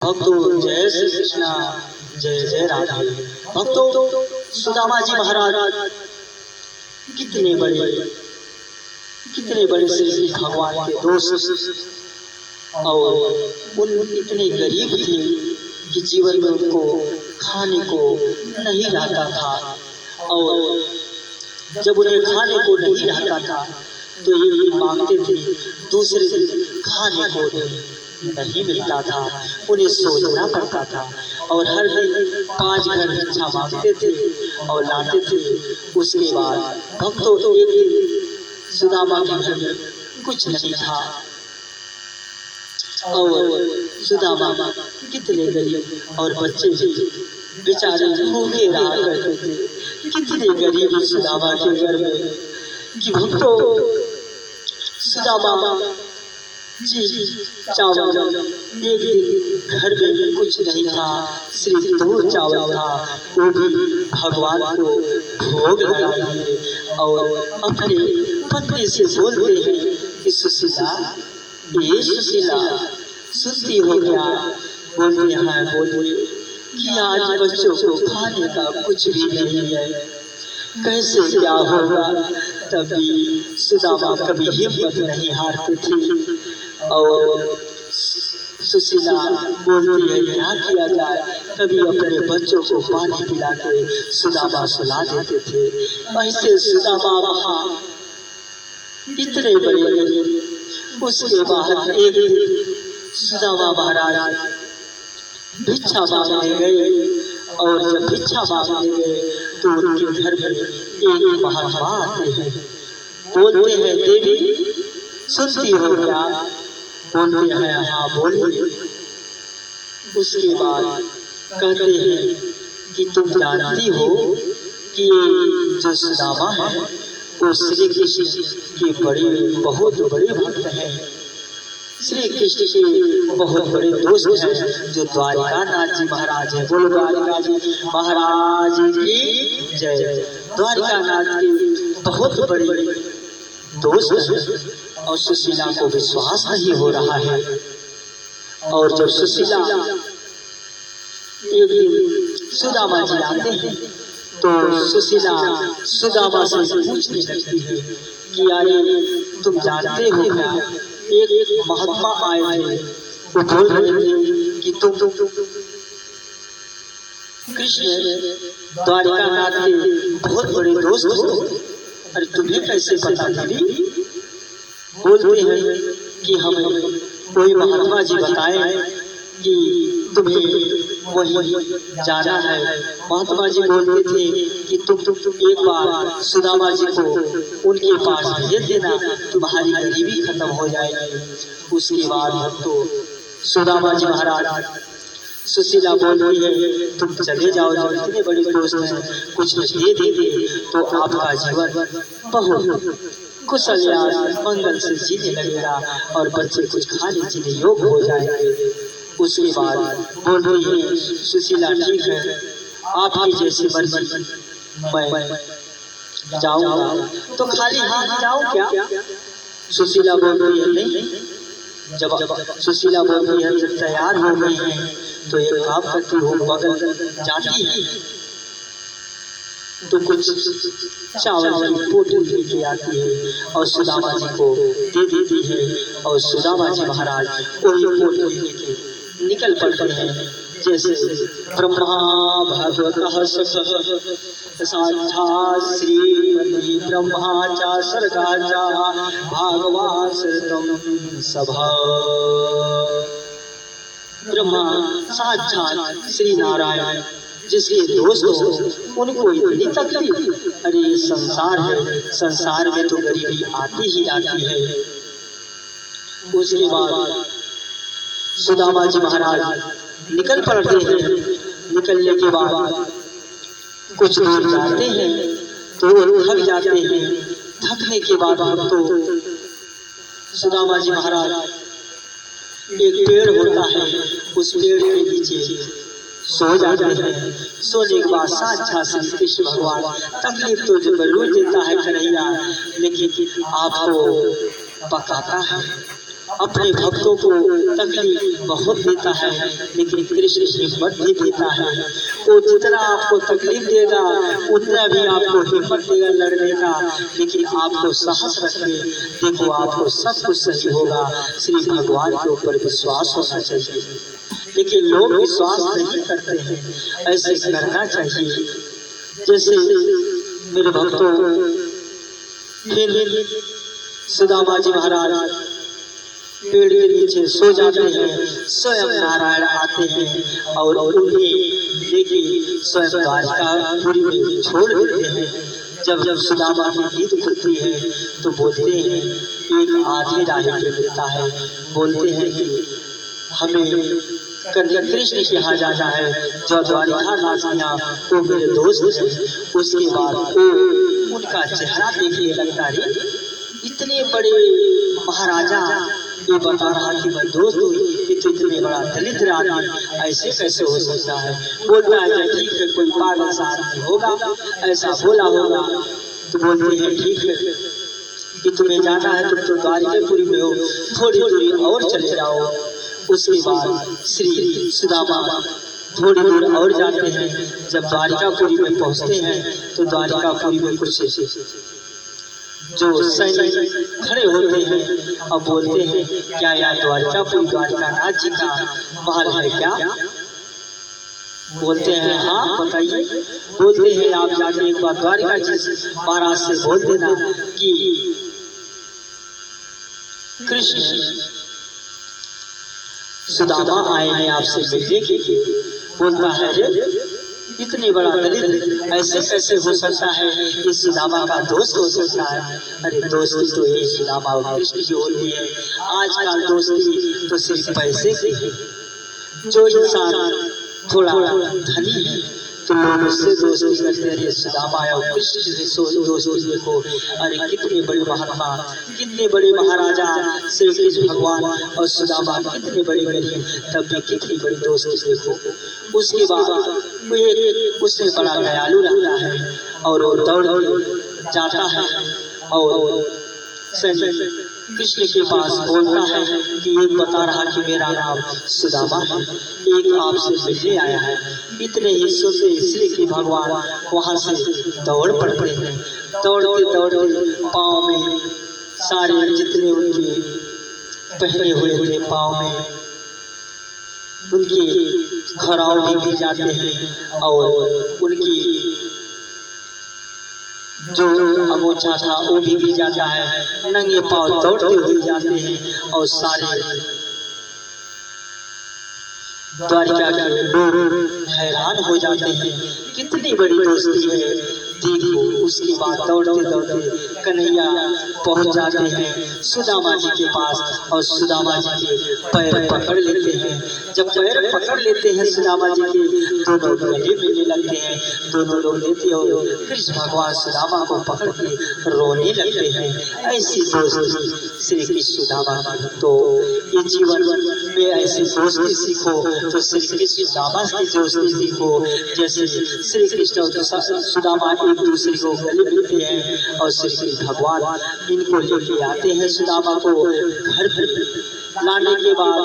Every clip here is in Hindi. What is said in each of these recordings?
भक्तों जय श्री कृष्णा, जय जय राधे। भक्तों सुदामा जी महाराज कितने बड़े श्री भगवान के दोस्त और उन इतने गरीब थे कि जीवन में उनको खाने को नहीं रहता था। और जब उन्हें खाने को नहीं रहता था तो ये मांगते थे, दूसरे दिन खाने को नहीं मिलता था, उन्हें सोचना पड़ता था। और हर दिन 5 घर भिक्षा मांगते थे और लाते थे। उसके बाद भक्तों एक दिन सुदामा के घर में कुछ नहीं था और सुदामा कितने गरीब और बच्चे बेचारे भूखे रहा करते थे। कितने गरीब सुदामा के घर में कि भक्तों सुदामा जी चावल एक दिन घर में कुछ नहीं था, सिर्फ 2 चावल था, वो भी भगवान को भोग लगाइए। और अपने पत्नी से बोलते हैं कि सुशीला, ये सुशीला सुनती हो क्या? बोलते हैं बोलिए कि आज बच्चों को खाने का कुछ भी नहीं है, कैसे क्या होगा? तभी सुदामा कभी हिम्मत नहीं हारती थी और सुशीला बोलती है क्या किया जाए। कभी अपने बच्चों को पानी पिला के सुदामा सुला देते थे। ऐसे सुदामा वहाँ इतने बड़े। उसके बाद एक दिन सुदामा महाराज भिक्षा मांगने गए और जब भिक्षा मांगने गए तो उनके घर में एक महात्मा आते हैं। बोलते हैं देवी सुनती हो क्या? बोलते हैं हाँ बोलिए। उसके बाद कहते हैं कि तुम जानती हो कि जो सुदामा है वो श्री कृष्ण के बहुत बड़े भक्त हैं। श्री कृष्ण के बहुत बड़े दोस्त हैं जो द्वारिका नाथ जी महाराज है। बोलो द्वारिका जी महाराज की जय। द्वारिका नाथ के बहुत बड़े दोस्त हैं और सुशीला को विश्वास नहीं हो रहा है। और जब सुशीला एक दिन सुदामा जी आते हैं तो सुशीला सुदामा से पूछने लगती है कि अरे तुम जानते हो क्या, एक महात्मा आए थे, वो बोल रहे थे कि तुम कृष्ण द्वारिका नाथ के बहुत बड़े दोस्त हो। अरे तुम्हें कैसे पता देवी? बोलते हैं कि हमें कोई महात्मा जी बताए कि तुम्हें वही जाना है। महात्मा जी बोलते थे कि तुम एक बार सुदामा जी को उनके पास भेज देना, तुम्हारी गरीबी खत्म हो जाएगी। उसके बाद तो सुदामा जी महाराज सुशीला बोलती है तुम चले जाओ, जो इतने बड़े दोस्त हैं कुछ दे देंगे तो आपका जीवन बहुत कुशल या मंगल से जीने लगेगा और बच्चे कुछ खाने जीने योग्य हो जाएंगे। उसके बाद बोल रही है सुशीला ठीक है, आपकी जैसी मर्जी मैं जाऊंगा। तो खाली हाथ जाऊं क्या? सुशीला बोलती है नहीं। जब सुशीला बोलती है जब तैयार हो गई है तो एक काम करती हो, बगल जाती है तो कुछ चावल की पोटली लेके आती है और सुदामा जी को दे देती है। और सुदामा जी महाराज वही पोटली लेके निकल पड़ते हैं। जैसे ब्रह्मा भगवतः साक्षात् श्रीमती ब्रह्मा चा सर्गा चा भागवान श्रुतम सभा। ब्रह्मा साक्षात श्री नारायण जिसके दोस्त हो उनको इतनी तकलीफ। अरे संसार है, संसार में तो गरीबी आती ही आती है। उसके बाद सुदामा जी महाराज निकल पड़ते हैं। निकलने के बाद कुछ दूर जाते हैं तो थक जाते हैं। थकने के बाद तो सुदामा जी महाराज एक पेड़ होता है, उस पेड़ के नीचे सो जाते हैं। सोने के बाद साक्षात श्री कृष्ण भगवान तकलीफ तो जरूर देता है कन्हैया, लेकिन आपको पकाता है अपने भक्तों को तकलीफ बहुत देता है, लेकिन कृष्ण हिम्मत भी देता है। वो जितना आपको तकलीफ देगा उतना भी आपको हिम्मत देगा लड़ने का, लेकिन आपको साहस रखिए, देखो आपको सब कुछ सही होगा। श्री भगवान के ऊपर विश्वास होना चाहिए, लेकिन लोग विश्वास नहीं करते हैं। ऐसे करना चाहिए। जैसे मेरे भक्तों, फिर सुदामा जी महाराज पेड़ के नीचे सो जाते हैं, स्वयं नारायण आते हैं और उन्हें लेके स्वयं द्वारिकापुरी में छोड़ देते हैं। जब जब सुदामा की नींद खुलती है तो बोलते हैं, एक आधी राह पे मिलता है, बोलते हैं कि हमें कृष्ण के यहाँ जाना है, जो द्वारिका नासिया वो मेरे दोस्त है। उसके बाद वो उनका चेहरा देखने लगता है, इतने बड़े महाराजा ये बता रहा कि मैं दोस्त हूँ, इतने बड़ा दलित आदमी ऐसे कैसे हो सकता है। बोलता है ठीक है, कोई पागल सा आदमी होगा, ऐसा बोला होगा। तो बोलते हैं ठीक है कि तुम्हें जाना है, तुम तो द्वारिकापुरी में हो, थोड़ी दूरी और चले जाओ। उसके बाद श्री सुदामा थोड़ी दूर और जाते हैं। जब द्वारिकापुरी में पहुंचते हैं तो द्वारिकापुरी में कुछ जो सैनिक खड़े होते हैं और बोलते हैं, क्या यार द्वारिकापुरी द्वारिकानाथ जी का महल है क्या? बोलते हैं हाँ बताइए। बोलते हैं आप जाके एक बार द्वारिका जी महाराज से बोल देना कि कृष्ण सुदामा आए हैं आपसे मिलने के लिए। बोलता है इतनी बड़ा दलित ऐसे कैसे हो सकता है, ये सुदामा का दोस्त हो सकता है? अरे दोस्ती तो ये सुदामा और कृष्ण की होती है। आजकल दोस्ती तो सिर्फ पैसे की है। जो इंसान थोड़ा धनी है तो लोग उससे दोस्ती करते हैं। सुदामा और कृष्ण से दोस्ती देखो, अरे कितने बड़े महात्मा, कितने बड़े महाराजा श्री कृष्ण भगवान और सुदामा कितने बड़े गरीब, तब भी कितनी बड़ी दोस्ती देखो। उसके बाद उससे बड़ा दयालु रहता है और वो दौड़ जाता है और कृष्ण के पास बोलता है कि ये बता रहा कि मेरा नाम सुदामा है, एक आपसे मिलने आया है। इतने ही सुनते श्री भगवान वहां से दौड़ पड़ते हैं। दौड़ते दौड़ते पाँव में सारे जितने उनके पहने हुए थे पाँव में उनके खराव भी गिर जाते हैं और उनकी जो अमोचा था वो भी गिर जाता है। नंगे पाँव दौड़ते हुए जाते हैं और सारे द्वारिका के लोग हैरान हो जाते हैं, कितनी बड़ी दोस्ती है देखो। उसके बाद दौड़ते दौड़ते कन्हैया पहुंच जाते हैं सुदामा जी के पास और सुदामा जी के पैर पकड़ लेते हैं। जब पैर पकड़ लेते हैं सुदामा जी के, दोनों गले मिलने लगते हैं। दोनों लोग लेते और कृष्ण भगवान सुदामा को पकड़ के रोने लगते हैं। ऐसी दोस्ती श्री कृष्ण सुदामा की। तो ये जीवन में ऐसी दोस्ती सीखो तो श्री कृष्ण सुदामा की दोस्ती सीखो। जैसे श्री कृष्ण और सुदामा एक दूसरे को गले मिलते हैं और श्री कृष्ण भगवान इनको लेके आते हैं सुदामा को घर पर। लाने के बाद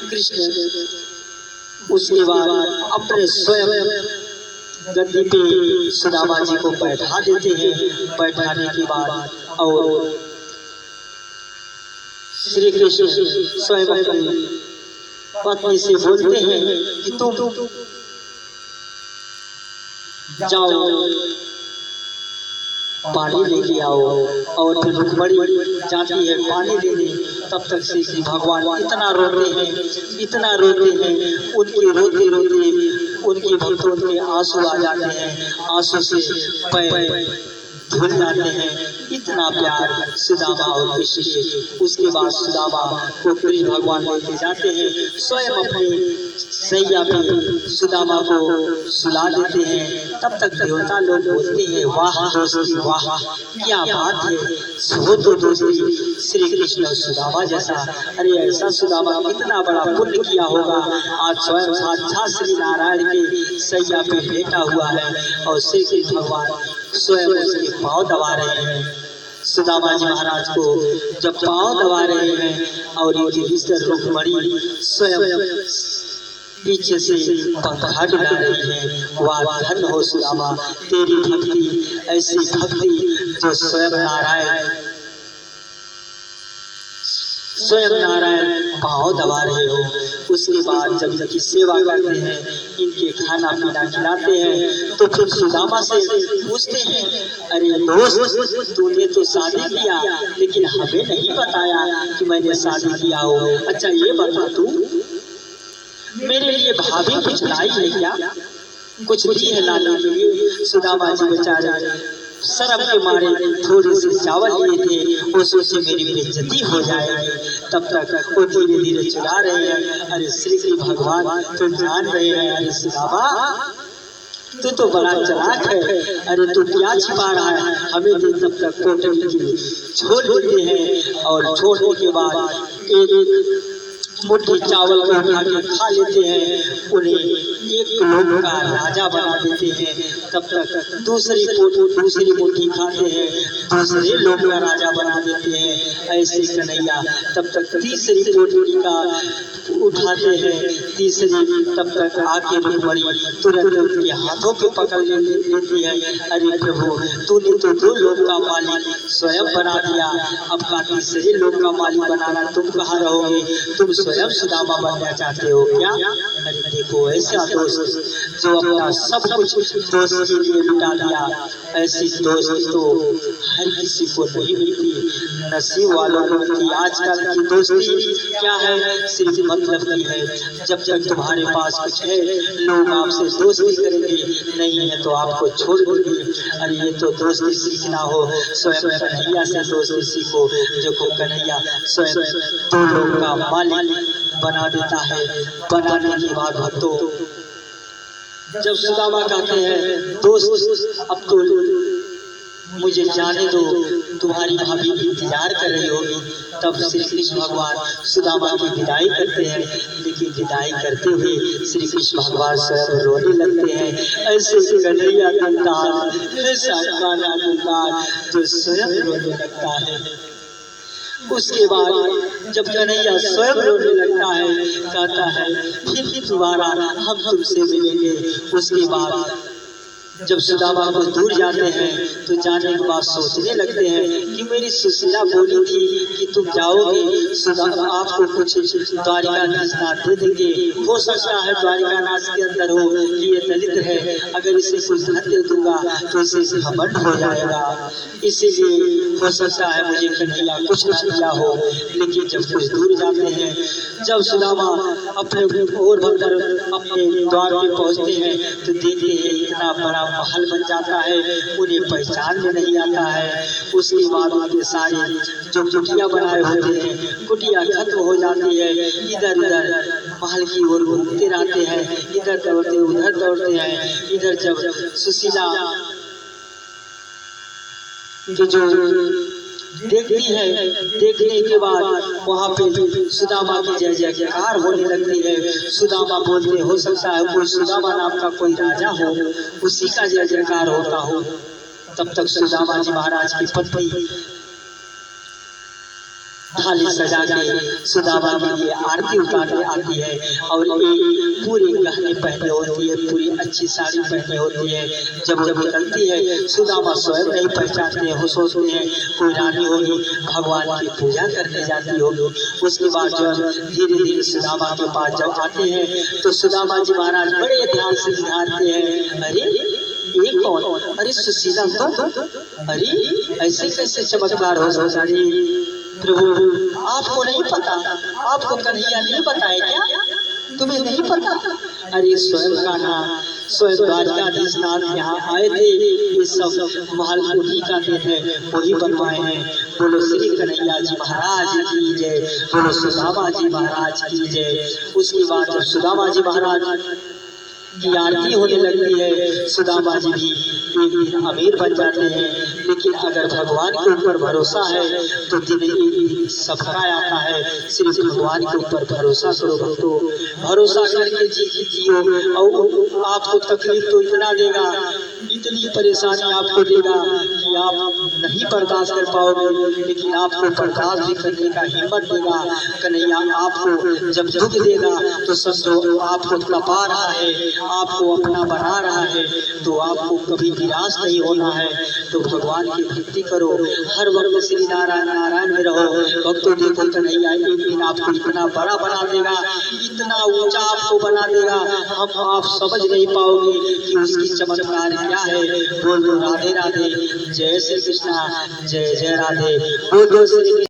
कृष्ण उसके बाद अपने स्वयं गद्दी पे सुदामा जी को बैठा देते हैं। बैठाने के बाद और श्री कृष्ण स्वयं अपनी पत्नी से बोलते हैं कि तुम जाओ पानी लेके आओ। और फिर रुक्मणी जाती है पानी लेने। तब तक श्री भगवान इतना रोते हैं, उनके रोते रोते उनके भक्तों के आंसू आ जाते हैं, आंसू से पैर धुल जाते हैं। इतना प्यार सुदामा और कृष्ण से। उसके बाद सुदामा को कृष्ण भगवान लेके जाते हैं, स्वयं अपने सैया पे सुदामा को सुला देते हैं। तब तक देवता लोग बोलते हैं, वाह दोस्ती वाह, क्या बात है, वो तो दोस्ती श्री कृष्ण और सुदामा जैसा। अरे ऐसा सुदामा कितना बड़ा पुण्य किया होगा, आज स्वयं साक्षात श्री नारायण के सैया पे लेटा हुआ है और श्री कृष्ण भगवान स्वयं उसके पाँव दबा रहे हैं। सुदामा जी महाराज को जब पांव दबा रहे हैं और युधिष्ठिर रुक्मिणी स्वयं पीछे से पंखा डुला रही है, वाह धन हो सुदामा तेरी भक्ति, ऐसी भक्ति जो स्वयं नारायण पाँव दबा रहे हो। उसके बाद जब इनकी सेवा करते हैं, इनके खाना पीना खिलाते हैं, तो फिर सुदामा से पूछते हैं, अरे दोस्त तूने तो शादी किया लेकिन हमें नहीं बताया कि मैंने शादी किया हो। अच्छा ये बता तू मेरे लिए भाभी कुछ लाई है क्या? कुछ दी है लाने के लिए? सुदामा जी बेचारे शर्म के मारे थोड़े से चावल लिए थे, वो सोचे मेरी बेइज्जती हो जाएगी। तब तक वो धीरे धीरे चुरा रहे हैं। अरे श्री भगवान तुम जान रहे हैं, अरे सुदामा तू तो बड़ा चालाक है, अरे तू क्या छिपा रहा है? हमें तो तब तक टोटली की छोड़ देते हैं और छोड़ने के बाद एक मुट्ठी चावल को उठा के खा लेते हैं, उन्हें एक लोग का राजा बना देते हैं। तब तक दूसरी मुट्ठी खाते हैं, दूसरे लोग का राजा बना देते हैं। ऐसे कन्हैया तब तक तीसरी मुट्ठी का उठाते हैं, तीसरी तब तक आके रुक्मिणी तुरंत उनके हाथों पे पकड़ लेती है। अरे प्रभु तूने तो दो लोग का मालिक स्वयं बना दिया, अब का तीसरे लोग का मालिक बनाना तुम कहाँ रहोगे? तुम स्वयं सुदामा बनना चाहते हो क्या? अरे देखो ऐसा दोस्त जो अपना सब कुछ दोस्त के लिए लुटा दिया, ऐसी दोस्त तो हर किसी को नहीं मिलती, नसीब वालों को मिलती। आजकल की दोस्ती क्या है? सिर्फ मतलब की है। जब तक तुम्हारे पास कुछ है लोग आपसे दोस्ती करेंगे, नहीं है तो आपको छोड़ देंगे। अरे ये तो दोस्ती सीखना हो स्वयं कन्हैया से दोस्ती सीखो। देखो कन्हैया स्वयं दो लोग का मालिक बना देता है। बनाने के बाद भक्तों जब सुदामा कहते हैं दोस्त अब तो मुझे जाने दो, तुम्हारी भाभी इंतजार कर रही होगी, तब श्री कृष्ण भगवान सुदामा की विदाई करते हैं। लेकिन विदाई करते हुए श्री कृष्ण भगवान स्वयं रोने लगते हैं। ऐसे कन्हैया कंटाल, ऐसा गाना कंटाल जो स्वयं रोने लगता है। उसके बाद जब कन्हैया स्वयं रोने लगता है, कहता है फिर दोबारा हम तुमसे मिलेंगे। उसके बाद जब सुदामा को दूर जाते हैं तो जाने के बाद सोचने लगते हैं कि मेरी सुशीला बोली थी कि तुम जाओगे, सुदामा आपको कुछ द्वारिकानाथ दे देंगे। हो सकता है द्वारिकानाथ के अंदर हो कि ये दलित है, अगर इसे कुछ धन दे दूंगा तो इसे घमंड हो जाएगा, इसीलिए हो सकता है मुझे कन्हैया कुछ न दिया हो। लेकिन जब कुछ दूर जाते हैं, जब सुदामा अपने और भीतर अपने द्वार पे पहुंचते हैं तो देखते हैं इतना बड़ा महल बन जाता है, उन्हें पहचान में नहीं आता है। उसके बाद उनके सारे जो कुटिया बनाए होते हैं, कुटिया खत्म हो जाती है। इधर उधर महल की ओर घूमते रहते हैं, इधर दौड़ते उधर दौड़ते हैं। इधर जब सुशीला जो देखती है, देखने के बाद वहाँ पे सुदामा की जय जयकार होने लगती है। सुदामा बोलते हो सकता है कोई सुदामा नाम का कोई राजा हो, उसी का जय जयकार होता हो। तब तक सुदामा जी महाराज की पत्नी थाली सजा के सुदामा के लिए आरती उतारने आती है और एक पूरी गहने पहने होती है, पूरी अच्छी साड़ी पहने होती है। जब वो निकलती है सुदामा स्वयं नहीं पहचानते हैं, सोचते हैं कोई रानी होगी, भगवान की पूजा करने जाती होगी। उसके बाद जब धीरे धीरे सुदामा के पास जब आते हैं तो सुदामा जी महाराज बड़े ध्यान से निहारते हैं, अरे ये कौन? अरे सुशीला तो, अरे ऐसे कैसे चमत्कार हो सकता है? प्रभु आपको नहीं पता, आपको कन्हैया नहीं बताया क्या? तुम्हें नहीं पता? अरे स्वयं का नाम स्वयं द्वारिकाधीशनाथ यहाँ आए थे, ये सब महल उन्हीं का देन है, वही बनवाए हैं। बोलो श्री कन्हैया जी महाराज की जय, बोलो सुदामा जी महाराज की जय। उसके बाद जब सुदामा जी महाराज की आरती होने लगती है, सुदामा जी भी एक दिन अमीर बन जाते हैं। लेकिन अगर भगवान के ऊपर भरोसा है तो दिन सबका आता है। सिर्फ भगवान के ऊपर भरोसा करो भक्तों, भरोसा करके जियो और आपको तकलीफ तो इतना देगा इतनी परेशानी आपको देगा कि आप नहीं बर्दाश्त कर पाओगे, लेकिन आपको बर्दाश्त भी करने का हिम्मत देगा। कन्हैया आपको जब दुख देगा तो समझो आपको तपा रहा है, आपको अपना बना रहा है, तो आपको कभी निराश नहीं होना है। तो भगवान की भक्ति करो, हर वक्त श्री नारायण नारायण में रहो। भक्तों देखो कन्हैया एक दिन आपको इतना बड़ा बना देगा, इतना ऊंचा आपको बना देगा, हम आप समझ नहीं पाओगे कि उसकी चमत्कार क्या है। बोलो राधे राधे, जय श्री कृष्णा, जय जय राधे, बोलो श्री